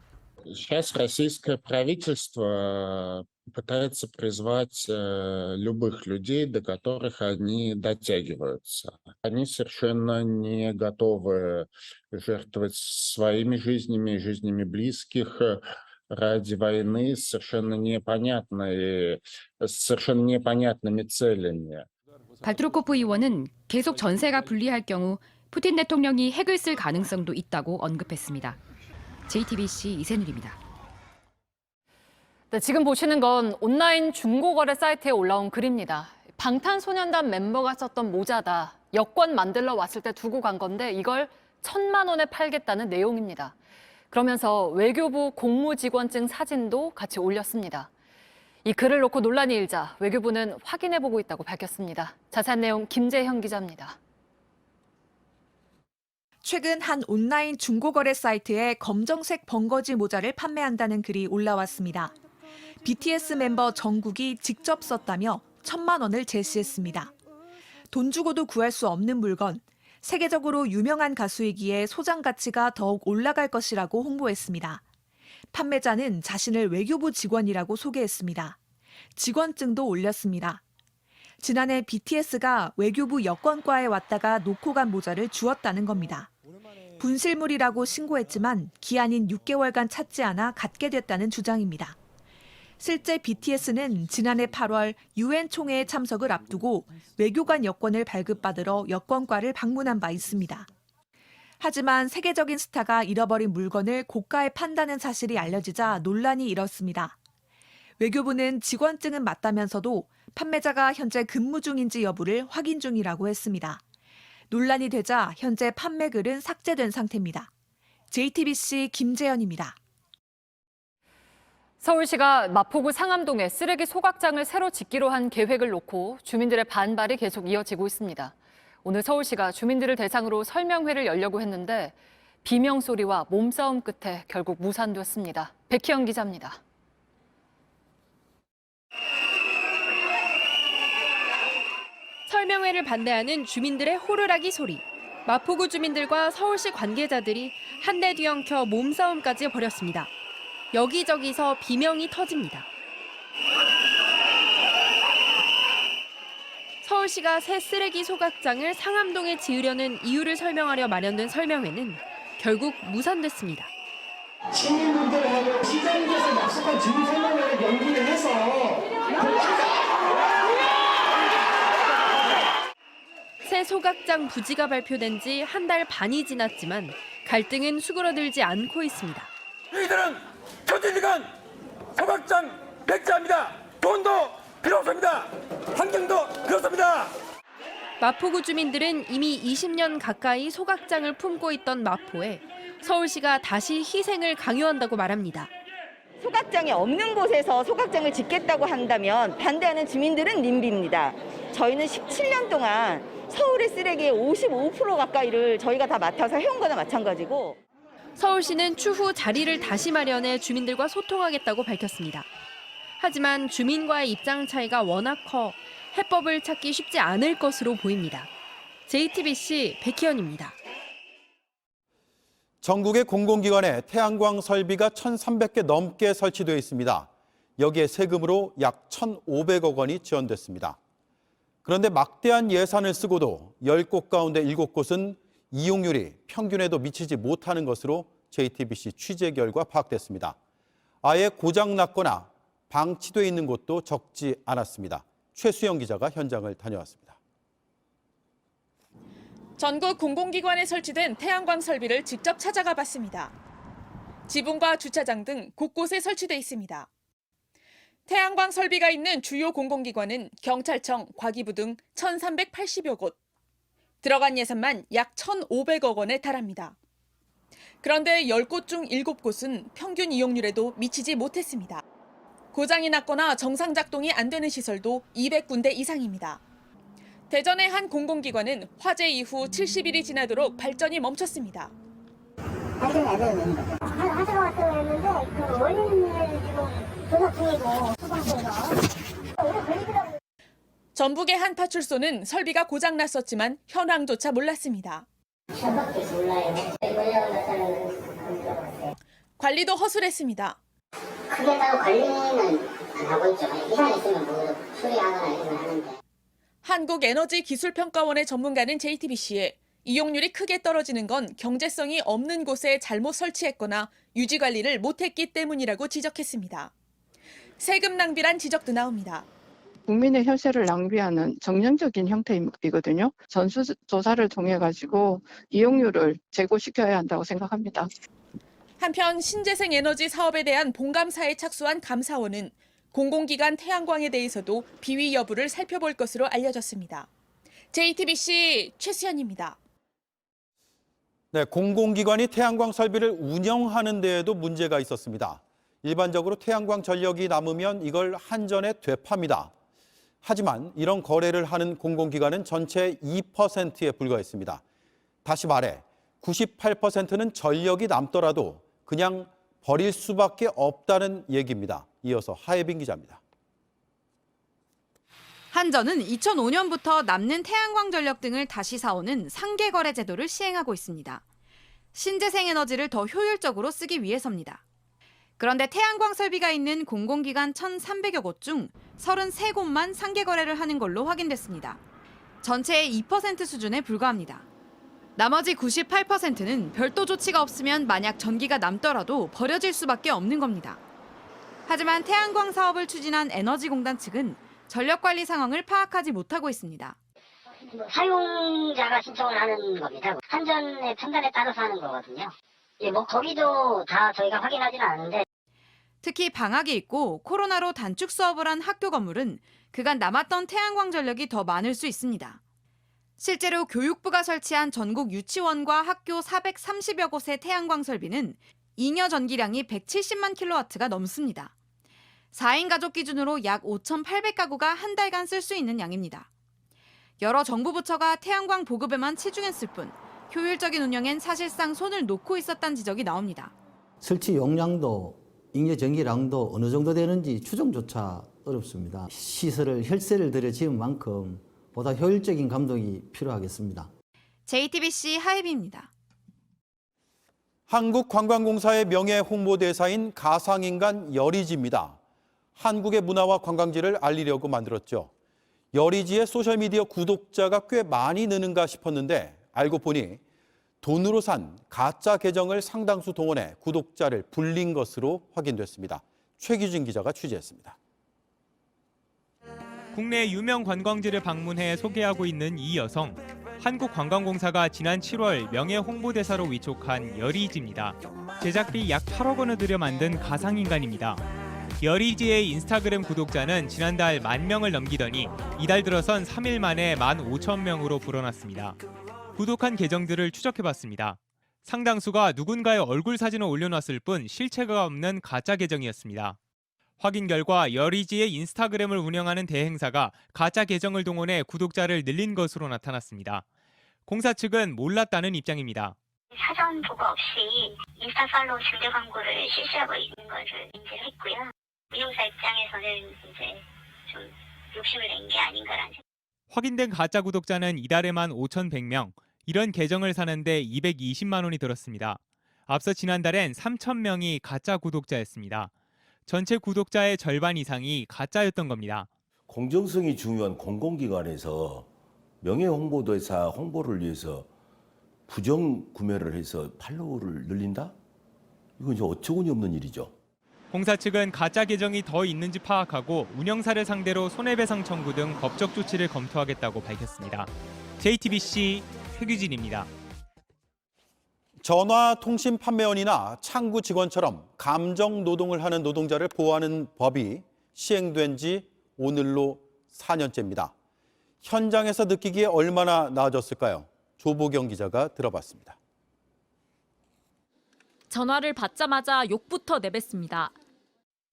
Сейчас российское правительство пытается призвать любых людей, до которых они дотягиваются. Они совершенно не готовы жертвовать своими жизнями, жизнями близких ради войны с совершенно непонятными целями. 발트로코프 의원은 계속 전세가 불리할 경우 푸틴 대통령이 핵을 쓸 가능성도 있다고 언급했습니다. JTBC 이세누리입니다. 네, 지금 보시는 건 온라인 중고거래 사이트에 올라온 글입니다. 방탄소년단 멤버가 썼던 모자다. 여권 만들러 왔을 때 두고 간 건데 이걸 1,000만 원에 팔겠다는 내용입니다. 그러면서 외교부 공무직원증 사진도 같이 올렸습니다. 이 글을 놓고 논란이 일자 외교부는 확인해보고 있다고 밝혔습니다. 자세한 내용 김재형 기자입니다. 최근 한 온라인 중고거래 사이트에 검정색 벙거지 모자를 판매한다는 글이 올라왔습니다. BTS 멤버 정국이 직접 썼다며 1,000만 원을 제시했습니다. 돈 주고도 구할 수 없는 물건, 세계적으로 유명한 가수이기에 소장 가치가 더욱 올라갈 것이라고 홍보했습니다. 판매자는 자신을 외교부 직원이라고 소개했습니다. 직원증도 올렸습니다. 지난해 BTS가 외교부 여권과에 왔다가 놓고 간 모자를 주었다는 겁니다. 분실물이라고 신고했지만 기한인 6개월간 찾지 않아 갖게 됐다는 주장입니다. 실제 BTS는 지난해 8월 UN 총회에 참석을 앞두고 외교관 여권을 발급받으러 여권과를 방문한 바 있습니다. 하지만 세계적인 스타가 잃어버린 물건을 고가에 판다는 사실이 알려지자 논란이 일었습니다. 외교부는 직원증은 맞다면서도 판매자가 현재 근무 중인지 여부를 확인 중이라고 했습니다. 논란이 되자 현재 판매글은 삭제된 상태입니다. JTBC 김재현입니다. 서울시가 마포구 상암동에 쓰레기 소각장을 새로 짓기로 한 계획을 놓고 주민들의 반발이 계속 이어지고 있습니다. 오늘 서울시가 주민들을 대상으로 설명회를 열려고 했는데 비명 소리와 몸싸움 끝에 결국 무산됐습니다. 백희영 기자입니다. 설명회를 반대하는 주민들의 호루라기 소리. 마포구 주민들과 서울시 관계자들이 한 대 뒤엉켜 몸싸움까지 벌였습니다. 여기저기서 비명이 터집니다. 서울시가 새 쓰레기 소각장을 상암동에 지으려는 이유를 설명하려 마련된 설명회는 결국 무산됐습니다. 시민분들하고 시장님께서 약속한 주민 설명회를 연기를 해서 새 소각장 부지가 발표된 지 한 달 반이 지났지만 갈등은 수그러들지 않고 있습니다. 저희들은 표준이간 소각장 백지합니다. 돈도 필요 없습니다. 환경도 그렇습니다. 마포구 주민들은 이미 20년 가까이 소각장을 품고 있던 마포에 서울시가 다시 희생을 강요한다고 말합니다. 소각장이 없는 곳에서 소각장을 짓겠다고 한다면 반대하는 주민들은 님비입니다. 저희는 17년 동안 서울의 쓰레기의 55% 가까이를 저희가 다 맡아서 해온 거나 마찬가지고. 서울시는 추후 자리를 다시 마련해 주민들과 소통하겠다고 밝혔습니다. 하지만 주민과의 입장 차이가 워낙 커 해법을 찾기 쉽지 않을 것으로 보입니다. JTBC 백희연입니다. 전국의 공공기관에 태양광 설비가 1,300개 넘게 설치되어 있습니다. 여기에 세금으로 약 1,500억 원이 지원됐습니다. 그런데 막대한 예산을 쓰고도 10곳 가운데 7곳은 이용률이 평균에도 미치지 못하는 것으로 JTBC 취재 결과 파악됐습니다. 아예 고장났거나 방치돼 있는 곳도 적지 않았습니다. 최수영 기자가 현장을 다녀왔습니다. 전국 공공기관에 설치된 태양광 설비를 직접 찾아가 봤습니다. 지붕과 주차장 등 곳곳에 설치돼 있습니다. 태양광 설비가 있는 주요 공공기관은 경찰청, 과기부 등 1,380여 곳. 들어간 예산만 약 1,500억 원에 달합니다. 그런데 10곳 중 7곳은 평균 이용률에도 미치지 못했습니다. 고장이 났거나 정상 작동이 안 되는 시설도 200군데 이상입니다. 대전의 한 공공기관은 화재 이후 70일이 지나도록 발전이 멈췄습니다. 하자가 왔다고 했는데 그 원인을 지금 조사 중이고 소방서가 오래 걸리더라고요. 전북의 한 파출소는 설비가 고장났었지만 현황조차 몰랐습니다. 저밖에 몰라요. 관리도 허술했습니다. 크게 따로 관리는 안 하고 있죠. 이상 있으면 뭐 수리하거나 이런 하는데. 한국에너지기술평가원의 전문가는 JTBC에 이용률이 크게 떨어지는 건 경제성이 없는 곳에 잘못 설치했거나 유지 관리를 못했기 때문이라고 지적했습니다. 세금 낭비란 지적도 나옵니다. 국민의 혈세를 낭비하는 정량적인 형태이거든요. 전수조사를 통해 가지고 이용률을 제고시켜야 한다고 생각합니다. 한편 신재생 에너지 사업에 대한 본감사에 착수한 감사원은 공공기관 태양광에 대해서도 비위 여부를 살펴볼 것으로 알려졌습니다. JTBC 최수연입니다. 네, 공공기관이 태양광 설비를 운영하는 데에도 문제가 있었습니다. 일반적으로 태양광 전력이 남으면 이걸 한전에 되팝니다. 하지만 이런 거래를 하는 공공기관은 전체 2%에 불과했습니다. 다시 말해 98%는 전력이 남더라도 그냥 버릴 수밖에 없다는 얘기입니다. 이어서 하예빈 기자입니다. 한전은 2005년부터 남는 태양광 전력 등을 다시 사오는 상계 거래 제도를 시행하고 있습니다. 신재생 에너지를 더 효율적으로 쓰기 위해서입니다. 그런데 태양광 설비가 있는 공공기관 1,300여 곳 중 33곳만 상계 거래를 하는 걸로 확인됐습니다. 전체의 2% 수준에 불과합니다. 나머지 98%는 별도 조치가 없으면 만약 전기가 남더라도 버려질 수밖에 없는 겁니다. 하지만 태양광 사업을 추진한 에너지공단 측은 전력 관리 상황을 파악하지 못하고 있습니다. 사용자가 신청을 하는 겁니다. 한전의 판단에 따라서 하는 거거든요. 거기도 다 저희가 확인하지는 않는데. 특히 방학이 있고 코로나로 단축 수업을 한 학교 건물은 그간 남았던 태양광 전력이 더 많을 수 있습니다. 실제로 교육부가 설치한 전국 유치원과 학교 430여 곳의 태양광 설비는 잉여 전기량이 170만 킬로와트가 넘습니다. 4인 가족 기준으로 약 5,800가구가 한 달간 쓸 수 있는 양입니다. 여러 정부 부처가 태양광 보급에만 치중했을 뿐 효율적인 운영엔 사실상 손을 놓고 있었다는 지적이 나옵니다. 설치 용량도 잉여 전기량도 어느 정도 되는지 추정조차 어렵습니다. 시설을 혈세를 들여 지은 만큼 보다 효율적인 감독이 필요하겠습니다. JTBC 하혜비입니다. 한국관광공사의 명예 홍보대사인 가상인간 여리지입니다. 한국의 문화와 관광지를 알리려고 만들었죠. 여리지의 소셜미디어 구독자가 꽤 많이 느는가 싶었는데 알고 보니 돈으로 산 가짜 계정을 상당수 동원해 구독자를 불린 것으로 확인됐습니다. 최규진 기자가 취재했습니다. 국내 유명 관광지를 방문해 소개하고 있는 이 여성. 한국관광공사가 지난 7월 명예 홍보대사로 위촉한 여리지입니다. 제작비 약 8억 원을 들여 만든 가상인간입니다. 여리지의 인스타그램 구독자는 지난달 10,000명을 넘기더니 이달 들어선 3일 만에 15,000명으로 불어났습니다. 구독한 계정들을 추적해봤습니다. 상당수가 누군가의 얼굴 사진을 올려놨을 뿐 실체가 없는 가짜 계정이었습니다. 확인 결과 여리지의 인스타그램을 운영하는 대행사가 가짜 계정을 동원해 구독자를 늘린 것으로 나타났습니다. 공사 측은 몰랐다는 입장입니다. 사전 보고 없이 인스타 팔로우 중대 광고를 실시하고 있는 것을 인지를 했고요. 운영사 입장에서는 이제 좀 욕심을 낸 게 아닌가라는 생각. 확인된 가짜 구독자는 이달에만 5,100명, 이런 계정을 사는데 220만 원이 들었습니다. 앞서 지난달엔 3,000명이 가짜 구독자였습니다. 전체 구독자의 절반 이상이 가짜였던 겁니다. 공정성이 중요한 공공기관에서 명예홍보대사 홍보를 위해서 부정 구매를 해서 팔로워를 늘린다? 이건 이제 어처구니 없는 일이죠. 공사 측은 가짜 계정이 더 있는지 파악하고 운영사를 상대로 손해배상 청구 등 법적 조치를 검토하겠다고 밝혔습니다. JTBC 최규진입니다. 전화통신 판매원이나 창구 직원처럼 감정 노동을 하는 노동자를 보호하는 법이 시행된 지 오늘로 4년째입니다. 현장에서 느끼기에 얼마나 나아졌을까요? 조보경 기자가 들어봤습니다. 전화를 받자마자 욕부터 내뱉습니다.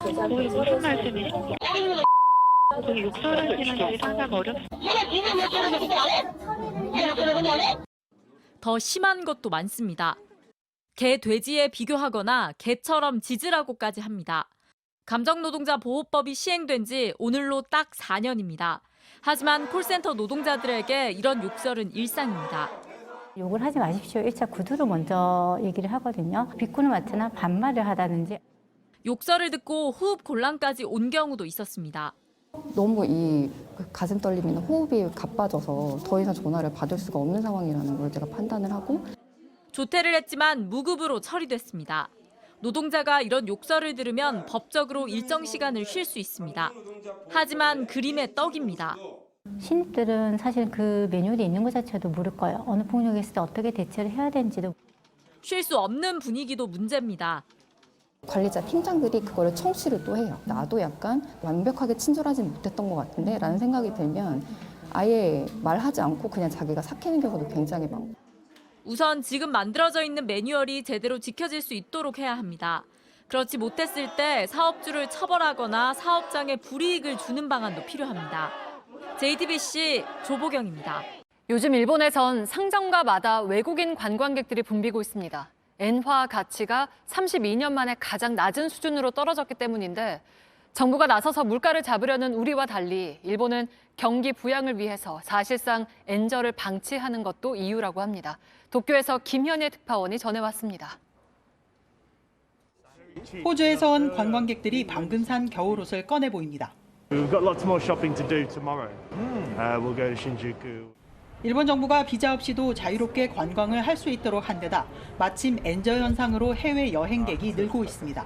무슨 말씀이세요? 욕설하시는 상담 어렵습니다. 더 심한 것도 많습니다. 개, 돼지에 비교하거나 개처럼 짖으라고까지 합니다. 감정노동자 보호법이 시행된 지 오늘로 딱 4년입니다. 하지만 콜센터 노동자들에게 이런 욕설은 일상입니다. 욕을 하지 마십시오. 1차 구두로 먼저 얘기를 하거든요. 비꼬는 마트나 반말을 하다든지. 욕설을 듣고 호흡 곤란까지 온 경우도 있었습니다. 너무 이 가슴 떨림이나 호흡이 가빠져서 더 이상 전화를 받을 수가 없는 상황이라는 걸 제가 판단을 하고 조퇴를 했지만 무급으로 처리됐습니다. 노동자가 이런 욕설을 들으면 법적으로 일정 시간을 쉴 수 있습니다. 하지만 그림의 떡입니다. 신입들은 사실 그 매뉴얼이 있는 것 자체도 모를 거예요. 어느 폭력이 있을 때 어떻게 대처를 해야 되는지도. 쉴 수 없는 분위기도 문제입니다. 관리자 팀장들이 그거를 청취를 또 해요. 나도 약간 완벽하게 친절하지 못했던 것 같은데 라는 생각이 들면 아예 말하지 않고 그냥 자기가 삭히는 경우도 굉장히 많고. 우선 지금 만들어져 있는 매뉴얼이 제대로 지켜질 수 있도록 해야 합니다. 그렇지 못했을 때 사업주를 처벌하거나 사업장에 불이익을 주는 방안도 필요합니다. JTBC 조보경입니다. 요즘 일본에선 상점가마다 외국인 관광객들이 붐비고 있습니다. 엔화 가치가 32년 만에 가장 낮은 수준으로 떨어졌기 때문인데 정부가 나서서 물가를 잡으려는 우리와 달리 일본은 경기 부양을 위해서 사실상 엔저를 방치하는 것도 이유라고 합니다. 도쿄에서 김현애 특파원이 전해왔습니다. 호주에서 온 관광객들이 방금 산 겨울옷을 꺼내 보입니다. We've got lots more shopping to do tomorrow. We'll go to Shinjuku. 일본 정부가 비자 없이도 자유롭게 관광을 할 수 있도록 한 데다 마침 엔저 현상으로 해외 여행객이 늘고 있습니다.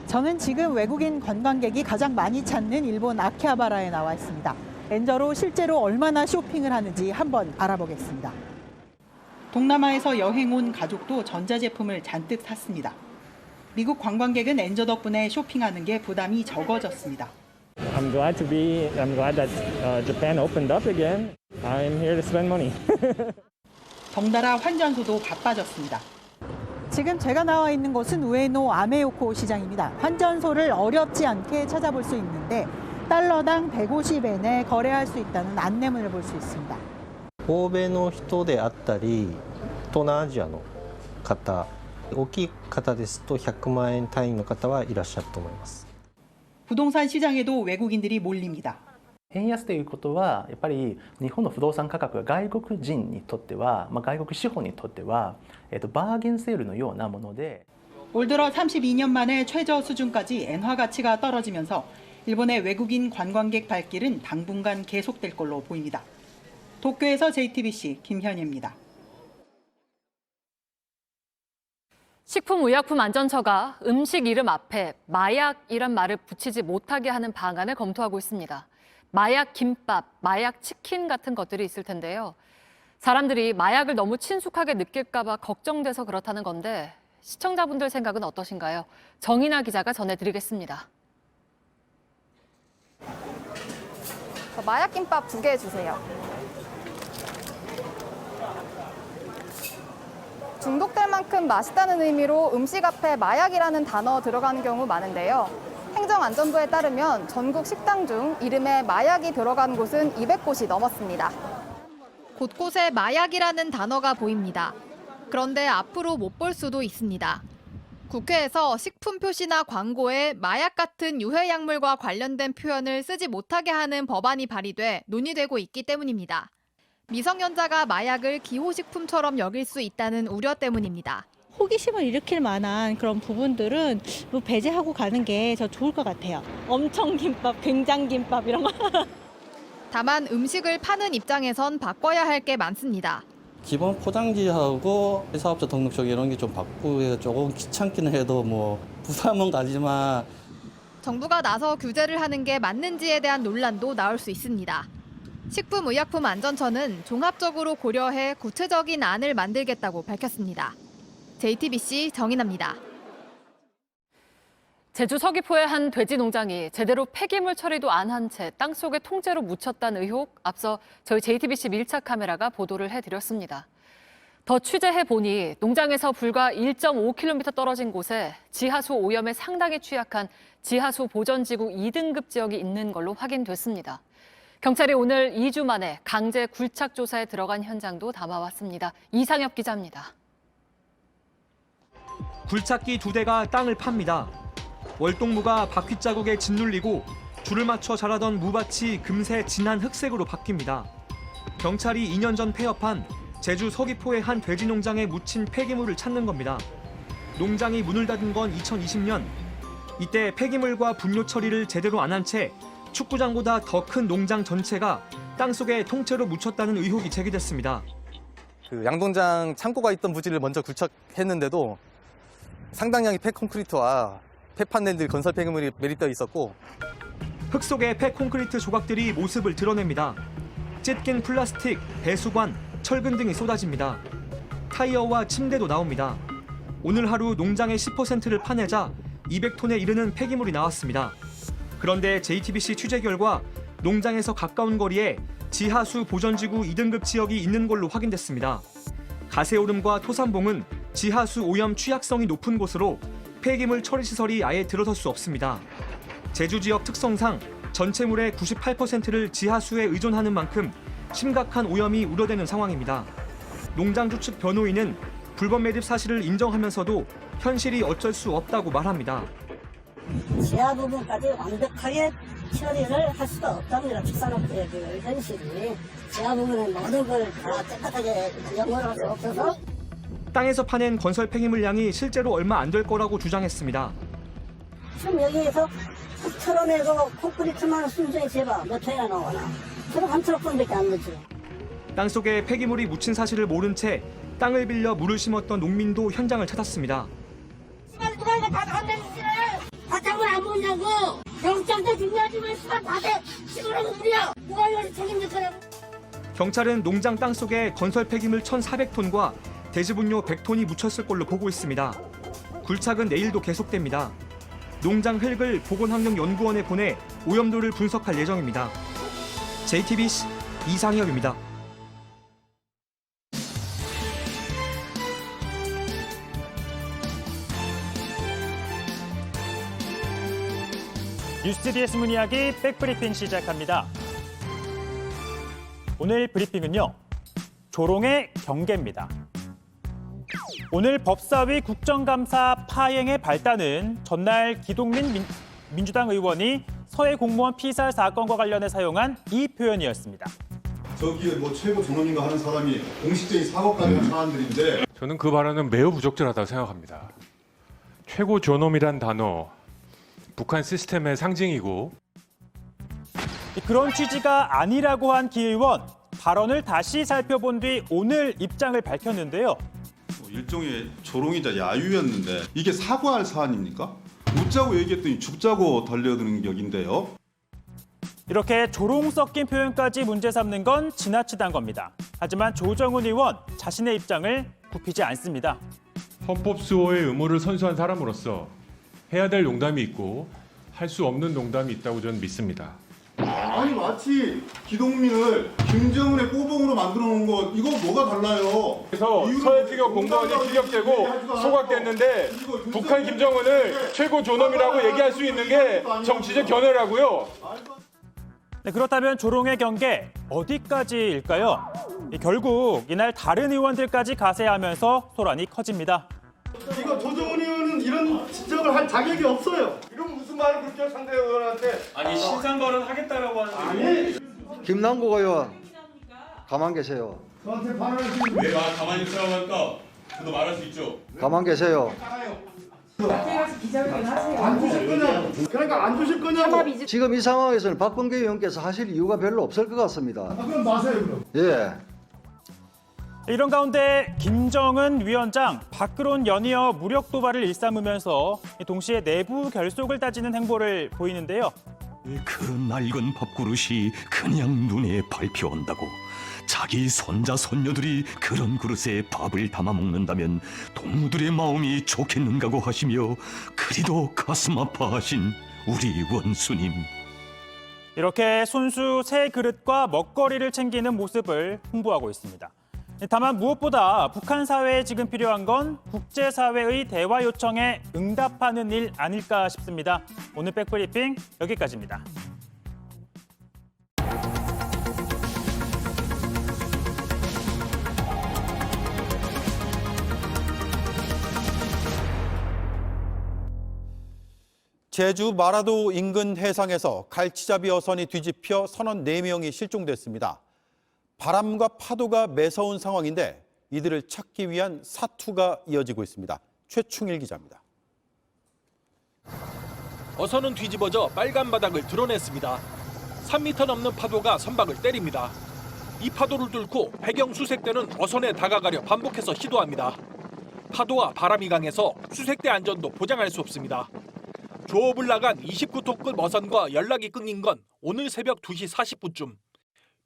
저는 지금 외국인 관광객이 가장 많이 찾는 일본 아키하바라에 나와 있습니다. 엔저로 실제로 얼마나 쇼핑을 하는지 한번 알아보겠습니다. 동남아에서 여행 온 가족도 전자제품을 잔뜩 샀습니다. 미국 관광객은 엔저 덕분에 쇼핑하는 게 부담이 적어졌습니다. I'm glad that Japan opened up again. I'm here to spend money. 덩달아 환전소도 바빠졌습니다. 지금 제가 나와 있는 곳은 우에노 아메요코 시장입니다. 환전소를 어렵지 않게 찾아볼 수 있는데 달러당 150엔에 거래할 수 있다는 안내문을 볼 수 있습니다. 欧米の人であったり、東南アジアの方、大きい方ですと100万円単位の方はいらっしゃると思います。 부동산 시장에도 외국인들이 몰립니다. 円安ということはやっぱり日本の不動産価格が外国人にとっては、外国資本にとっては、バーゲンセールのようなもので 올 들어 32년 만에 최저 수준까지 엔화 가치가 떨어지면서 일본의 외국인 관광객 발길은 당분간 계속될 걸로 보입니다. 도쿄에서 JTBC 김현희입니다. 식품의약품안전처가 음식 이름 앞에 마약이란 말을 붙이지 못하게 하는 방안을 검토하고 있습니다. 마약 김밥, 마약 치킨 같은 것들이 있을 텐데요. 사람들이 마약을 너무 친숙하게 느낄까 봐 걱정돼서 그렇다는 건데 시청자분들 생각은 어떠신가요? 정인아 기자가 전해드리겠습니다. 마약 김밥 2개 주세요. 중독될 만큼 맛있다는 의미로 음식 앞에 마약이라는 단어 들어가는 경우 많은데요. 행정안전부에 따르면 전국 식당 중 이름에 마약이 들어간 곳은 200곳이 넘었습니다. 곳곳에 마약이라는 단어가 보입니다. 그런데 앞으로 못 볼 수도 있습니다. 국회에서 식품 표시나 광고에 마약 같은 유해약물과 관련된 표현을 쓰지 못하게 하는 법안이 발의돼 논의되고 있기 때문입니다. 미성년자가 마약을 기호식품처럼 여길 수 있다는 우려 때문입니다. 호기심을 일으킬 만한 그런 부분들은 배제하고 가는 게 더 좋을 것 같아요. 엄청 김밥, 굉장 김밥 이런 거. 다만 음식을 파는 입장에선 바꿔야 할 게 많습니다. 기본 포장지하고 사업자 등록증 이런 게 좀 바꾸기가 조금 귀찮기는 해도 부담은 가지만 정부가 나서 규제를 하는 게 맞는지에 대한 논란도 나올 수 있습니다. 식품의약품안전처는 종합적으로 고려해 구체적인 안을 만들겠다고 밝혔습니다. JTBC 정인아입니다. 제주 서귀포의 한 돼지 농장이 제대로 폐기물 처리도 안 한 채 땅속에 통째로 묻혔다는 의혹, 앞서 저희 JTBC 밀착 카메라가 보도를 해드렸습니다. 더 취재해보니 농장에서 불과 1.5km 떨어진 곳에 지하수 오염에 상당히 취약한 지하수 보전지구 2등급 지역이 있는 걸로 확인됐습니다. 경찰이 오늘 2주 만에 강제 굴착 조사에 들어간 현장도 담아왔습니다. 이상엽 기자입니다. 굴착기 2대가 땅을 팝니다. 월동무가 바퀴 자국에 짓눌리고 줄을 맞춰 자라던 무밭이 금세 진한 흑색으로 바뀝니다. 경찰이 2년 전 폐업한 제주 서귀포의 한 돼지 농장에 묻힌 폐기물을 찾는 겁니다. 농장이 문을 닫은 건 2020년. 이때 폐기물과 분뇨 처리를 제대로 안 한 채 축구장보다 더 큰 농장 전체가 땅속에 통째로 묻혔다는 의혹이 제기됐습니다. 양동장 창고가 있던 부지를 먼저 굴착했는데도 상당량의 폐콘크리트와 폐판넬들 건설 폐기물이 매립되어 있었고 흙 속의 폐콘크리트 조각들이 모습을 드러냅니다. 찢긴 플라스틱, 배수관, 철근 등이 쏟아집니다. 타이어와 침대도 나옵니다. 오늘 하루 농장의 10%를 파내자 200톤에 이르는 폐기물이 나왔습니다. 그런데 JTBC 취재 결과 농장에서 가까운 거리에 지하수 보전지구 2등급 지역이 있는 걸로 확인됐습니다. 가세오름과 토산봉은 지하수 오염 취약성이 높은 곳으로 폐기물 처리 시설이 아예 들어설 수 없습니다. 제주 지역 특성상 전체 물의 98%를 지하수에 의존하는 만큼 심각한 오염이 우려되는 상황입니다. 농장주 측 변호인은 불법 매립 사실을 인정하면서도 현실이 어쩔 수 없다고 말합니다. 지하 부분까지 완벽하게 처리를 할 수가 없답니다. 축산업계의 현실이 지하 부분은 모든 걸 다 깨끗하게 연결할 수 없어서 땅에서 파낸 건설 폐기물 양이 실제로 얼마 안 될 거라고 주장했습니다. 지금 여기에서 흙 털어내고 콘크리트만 순전히 재봐 몇 회나 나오나 트럭 한 트럭분밖에 안 넣죠. 땅속에 폐기물이 묻힌 사실을 모른 채 땅을 빌려 물을 심었던 농민도 현장을 찾았습니다. 누가 이거 다 건네주시네. 바탕을 안 보냐고. 영장도 중요하지만 시간 다 돼. 시골은 우리야. 누가 이걸 책임질 거냐고. 경찰은 농장 땅속에 건설 폐기물 1,400톤과 대지분뇨 100톤이 묻혔을 걸로 보고 있습니다. 굴착은 내일도 계속됩니다. 농장 흙을 보건환경연구원에 보내 오염도를 분석할 예정입니다. JTBC 이상엽입니다. 뉴스TDS 문이야기 백브리핑 시작합니다. 오늘 브리핑은요, 조롱의 경계입니다. 오늘 법사위 국정감사 파행의 발단은 전날 기동민 민주당 의원이 서해 공무원 피살 사건과 관련해 사용한 이 표현이었습니다. 저기 뭐 최고 존엄인가 하는 사람이 공식적인 사과까지 한 사람들인데 저는 그 발언은 매우 부적절하다고 생각합니다. 최고 존엄이란 단어, 북한 시스템의 상징이고 그런 취지가 아니라고 한 기 의원, 발언을 다시 살펴본 뒤 오늘 입장을 밝혔는데요. 일종의 조롱이자 야유였는데 이게 사과할 사안입니까? 웃자고 얘기했더니 죽자고 달려드는 격인데요. 이렇게 조롱 섞인 표현까지 문제 삼는 건 지나치단 겁니다. 하지만 조정훈 의원 자신의 입장을 굽히지 않습니다. 헌법 수호의 의무를 선수한 사람으로서 해야 될 농담이 있고 할 수 없는 농담이 있다고 저는 믿습니다. 아니 마치 기동민을 김정은의 꼬봉으로 만들어 놓은 거 이거 뭐가 달라요? 그래서 서해 피격 공무원이 피격되고 소각됐는데 북한 김정은을 최고 존엄이라고 얘기할 수 있는 게 정치적 견해라고요. 네, 그렇다면 조롱의 경계 어디까지일까요? 결국 이날 다른 의원들까지 가세하면서 소란이 커집니다. 이거 조정훈 의원은 이런 지적을 할 자격이 없어요. 이건 무슨 말을 그렇게 해, 상대 의원한테? 아니 신상 발언 하겠다라고 하는데. 김남국 의원 가만 계세요. 저한테 발언하시는 왜 가만히 있으라고 할까? 저도 말할 수 있죠. 가만 계세요. 안 주실 거냐고. 그러니까 안 주실 거냐고. 지금 이 상황에서는 박범계 의원께서 하실 이유가 별로 없을 것 같습니다. 그럼 마세요 그럼. 예. 이런 가운데 김정은 위원장 밖으론 연이어 무력 도발을 일삼으면서 동시에 내부 결속을 따지는 행보를 보이는데요. 그런 낡은 밥그릇이 그냥 눈에 밟혀온다고. 자기 손자 손녀들이 그런 그릇에 밥을 담아 먹는다면 동무들의 마음이 좋겠는가고 하시며 그리도 가슴 아파하신 우리 원수님. 이렇게 손수 새 그릇과 먹거리를 챙기는 모습을 홍보하고 있습니다. 다만 무엇보다 북한 사회에 지금 필요한 건 국제사회의 대화 요청에 응답하는 일 아닐까 싶습니다. 오늘 백브리핑 여기까지입니다. 제주 마라도 인근 해상에서 갈치잡이 어선이 뒤집혀 선원 4명이 실종됐습니다. 바람과 파도가 매서운 상황인데 이들을 찾기 위한 사투가 이어지고 있습니다. 최충일 기자입니다. 어선은 뒤집어져 빨간 바닥을 드러냈습니다. 3m 넘는 파도가 선박을 때립니다. 이 파도를 뚫고 배경 수색대는 어선에 다가가려 반복해서 시도합니다. 파도와 바람이 강해서 수색대 안전도 보장할 수 없습니다. 조업을 나간 29톤급 어선과 연락이 끊긴 건 오늘 새벽 2시 40분쯤.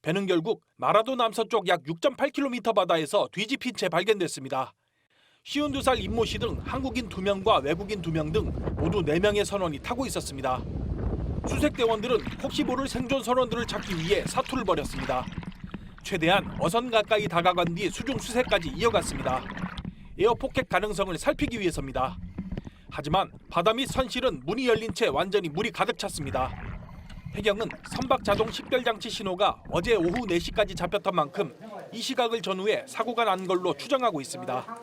배는 결국 마라도 남서쪽 약 6.8km 바다에서 뒤집힌 채 발견됐습니다. 52살 임모 씨 등 한국인 2명과 외국인 2명 등 모두 4명의 선원이 타고 있었습니다. 수색대원들은 혹시 모를 생존 선원들을 찾기 위해 사투를 벌였습니다. 최대한 어선 가까이 다가간 뒤 수중 수색까지 이어갔습니다. 에어포켓 가능성을 살피기 위해서입니다. 하지만 바다 및 선실은 문이 열린 채 완전히 물이 가득 찼습니다. 해경은 선박 자동 식별장치 신호가 어제 오후 4시까지 잡혔던 만큼 이 시각을 전후해 사고가 난 걸로 추정하고 있습니다.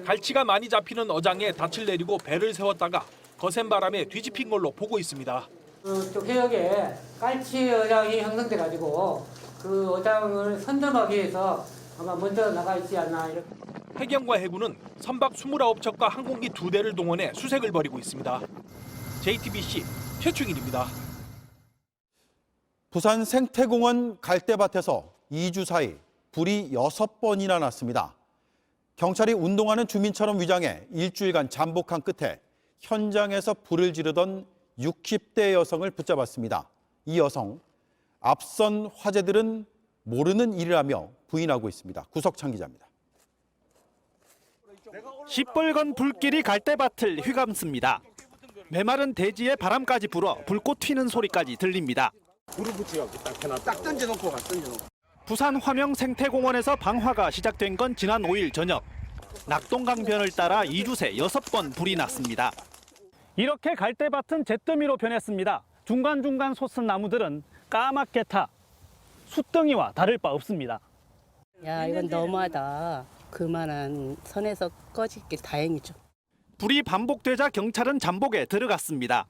갈치가 많이 잡히는 어장에 닻을 내리고 배를 세웠다가 거센 바람에 뒤집힌 걸로 보고 있습니다. 그쪽 해역에 갈치 어장이 형성돼가지고 그 어장을 선점하기 위해서 아마 먼저 나가 있지 않나 이렇게. 해경과 해군은 선박 29척과 항공기 2대를 동원해 수색을 벌이고 있습니다. JTBC 최충일입니다. 부산 생태공원 갈대밭에서 2주 사이 불이 6번이나 났습니다. 경찰이 운동하는 주민처럼 위장해 일주일간 잠복한 끝에 현장에서 불을 지르던 60대 여성을 붙잡았습니다. 이 여성, 앞선 화재들은 모르는 일이라며 부인하고 있습니다. 구석창 기자입니다. 시뻘건 불길이 갈대밭을 휘감습니다. 메마른 대지에 바람까지 불어 불꽃 튀는 소리까지 들립니다. 불을 붙여 딱 던져놓고 가. 부산 화명 생태공원에서 방화가 시작된 건 지난 5일 저녁. 낙동강변을 따라 2주 새 6번 불이 났습니다. 이렇게 갈대밭은 잿더미로 변했습니다. 중간중간 솟은 나무들은 까맣게 타 숯덩이와 다를 바 없습니다. 야, 이건 너무하다. 그만한 선에서 꺼지길 다행이죠. 불이 반복되자 경찰은 잠복에 들어갔습니다.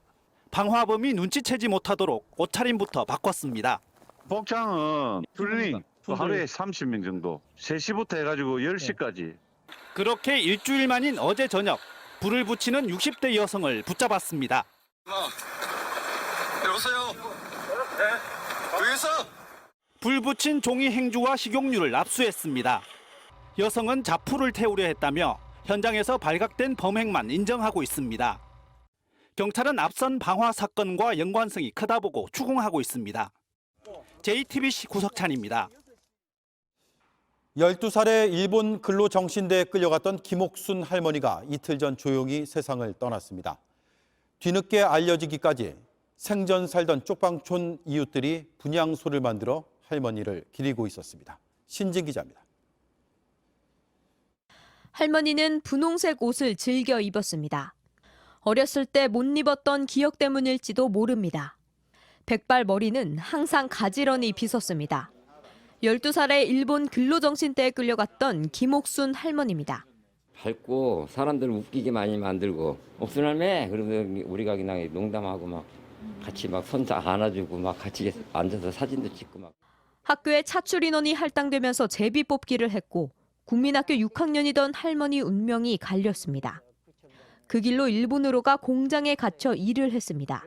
방화범이 눈치채지 못하도록 옷차림부터 바꿨습니다. 복장은 툴링 하루에 30명 정도 3시부터 해가지고 10시까지. 그렇게 일주일 만인 어제 저녁 불을 붙이는 60대 여성을 붙잡았습니다. 여보세요? 네? 여기서? 불 붙인 종이 행주와 식용유를 압수했습니다. 여성은 자풀을 태우려 했다며 현장에서 발각된 범행만 인정하고 있습니다. 경찰은 앞선 방화 사건과 연관성이 크다 보고 추궁하고 있습니다. JTBC 구석찬입니다. 12살의 일본 근로정신대에 끌려갔던 김옥순 할머니가 이틀 전 조용히 세상을 떠났습니다. 뒤늦게 알려지기까지 생전 살던 쪽방촌 이웃들이 분향소를 만들어 할머니를 기리고 있었습니다. 신진 기자입니다. 할머니는 분홍색 옷을 즐겨 입었습니다. 어렸을 때 못 입었던 기억 때문일지도 모릅니다. 백발 머리는 항상 가지런히 빗었습니다. 12살의 일본 근로정신대에 끌려갔던 김옥순 할머니입니다. 밝고 사람들 웃기게 많이 만들고 옥순 할매 그러면 우리가 그냥 농담하고 막 같이 막 손 안아주고 막 같이 앉아서 사진도 찍고 막. 학교에 차출 인원이 할당되면서 제비 뽑기를 했고 국민학교 6학년이던 할머니 운명이 갈렸습니다. 그 길로 일본으로 가 공장에 갇혀 일을 했습니다.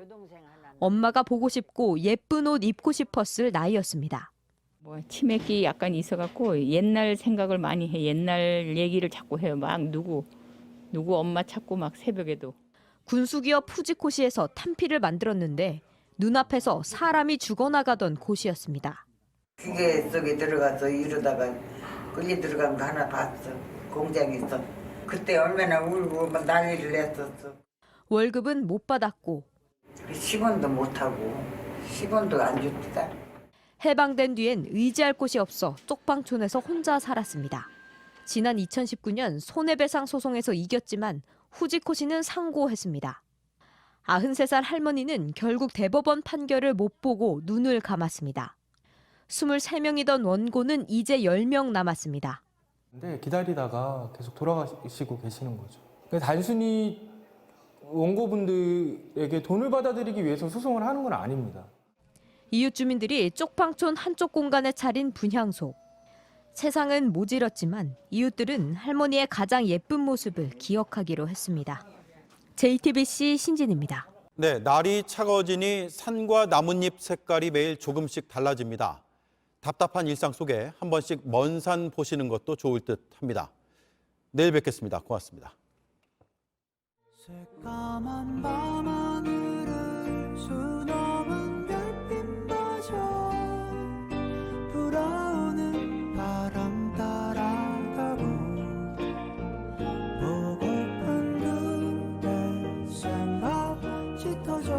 엄마가 보고 싶고 예쁜 옷 입고 싶었을 나이였습니다. 치맥이 약간 있어갖고 옛날 생각을 많이 해. 옛날 얘기를 자꾸 해요. 막 누구 엄마 찾고 막 새벽에도. 군수기업 푸지코시에서 탄피를 만들었는데 눈앞에서 사람이 죽어나가던 곳이었습니다. 기계 속에 들어가서 이러다가 끌려 들어간 거 하나 봤어. 공장에서. 그때 얼마나 울고 막 난리를 냈었어. 월급은 못 받았고 10원도 못하고 10원도 안 줍니다. 해방된 뒤엔 의지할 곳이 없어 쪽방촌에서 혼자 살았습니다. 지난 2019년 손해배상 소송에서 이겼지만 후지코시는 상고했습니다. 93살 할머니는 결국 대법원 판결을 못 보고 눈을 감았습니다. 23명이던 원고는 이제 10명 남았습니다. 근데 기다리다가 계속 돌아가시고 계시는 거죠. 단순히 원고분들에게 돈을 받아들이기 위해서 소송을 하는 건 아닙니다. 이웃 주민들이 쪽방촌 한쪽 공간에 차린 분향소. 세상은 모질었지만 이웃들은 할머니의 가장 예쁜 모습을 기억하기로 했습니다. JTBC 신진입니다. 네, 날이 차가워지니 산과 나뭇잎 색깔이 매일 조금씩 달라집니다. 답답한 일상 속에 한 번씩 먼 산 보시는 것도 좋을 듯 합니다. 내일 뵙겠습니다. 고맙습니다. 새까만 밤하늘을 수놓은 별빛마저 불어오는 바람 따라가고 보고픈 그대 생각 짙어져